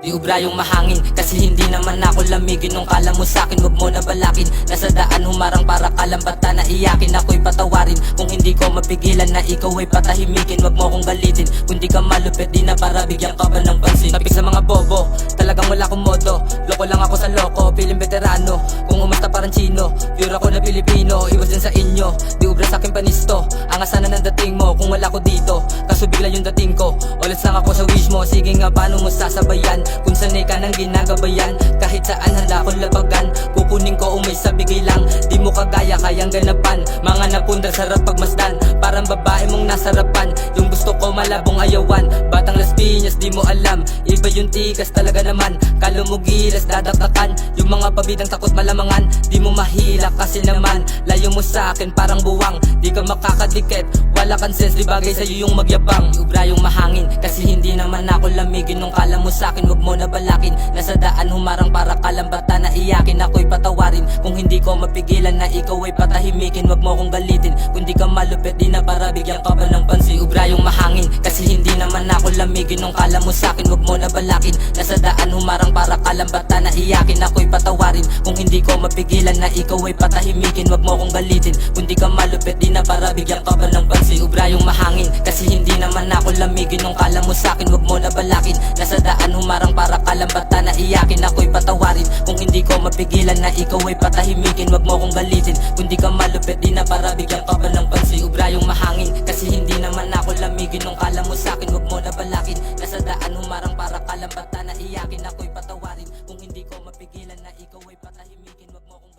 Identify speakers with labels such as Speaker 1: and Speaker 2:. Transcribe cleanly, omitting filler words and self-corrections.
Speaker 1: Di ubra yung mahangin, kasi hindi naman ako lamigin. Nung kala mo sa'kin, wag mo na balakin. Nasa daan humarang para kalambata na iyakin. Ako'y patawarin kung hindi ko mapigilan na ikaw ay patahimikin. Wag mo akong galitin, kung di ka malupit, di na para bigyan ka ba ng pansin. Tapik sa mga bobo, talagang wala akong modo. Loko lang ako sa loko, piling veterano. Kung umasta parang chino, pure ako na Pilipino. Iwas din sa inyo, di ubra sa'kin panisto. Angas sana ng dating mo kung wala ko dito, kaso bigla yung dating ko. Ulit lang ako sa wish mo, sige nga paano mo sasabayan? Kung sanay ka nang ginagabayan, kahit saan handa ko labagan. Kukunin ko umay sa bigay lang, di mo kagaya kayang ganapan. Mga napundar sarap pagmasdan, parang babae mong nasarapan. Yung gusto ko malabong ayawan, batang Las Piñas di mo alam. Iba yung tikas talaga naman, kalo mo gilas dadaktakan. Yung mga pabidang takot malamangan, di mo mahila kasi naman layo mo sa akin parang buwang. Di ka makakadikit, wala kang sense, di bagay sa'yo yung magyabang. Ubra yung mahangin, kasi hindi naman ako lamigin. Nung kala mo sa'kin, wag mo na balakin. Nasa daan humarang para kalambata na iyakin. Ako'y patawarin kung hindi ko mapigilan na ikaw ay patahimikin. Wag mo akong galitin, kung di ka malupit, di na para bigyan ka ba ng pansin. Ubra yung mahangin, kasi hindi naman ako lamigin. Nung kala mo sa'kin, wag mo na balakin. Nasa daan humarang para kalambata na iyakin. Ako'y patawarin kung hindi ko mapigilan na ikaw ay patahimikin. Wag mo akong galitin, kung di ka malupit, di na para bigyan ka ba ng pansin. Ubra yung mahangin, kasi hindi naman ako lamigin. Nung kala mo sa'kin, wag mo na balakin. Nasa daan humarang para kalambata na iyakin. Ako'y patawarin kung hindi ko mapigilan na ikaw ay patahimikin. Wag mo akong galitin, kung di ka malupit, di na para bigyan ka ba ng pansin. Ubra yung mahangin, kasi hindi naman ako lamigin. Nung kala mo sa'kin, wag mo na balakin. Nasa daan humarang para kalambata na iyakin. Ako'y patawarin kung hindi ko mapigilan na ikaw ay patahimikin. Wag mo akong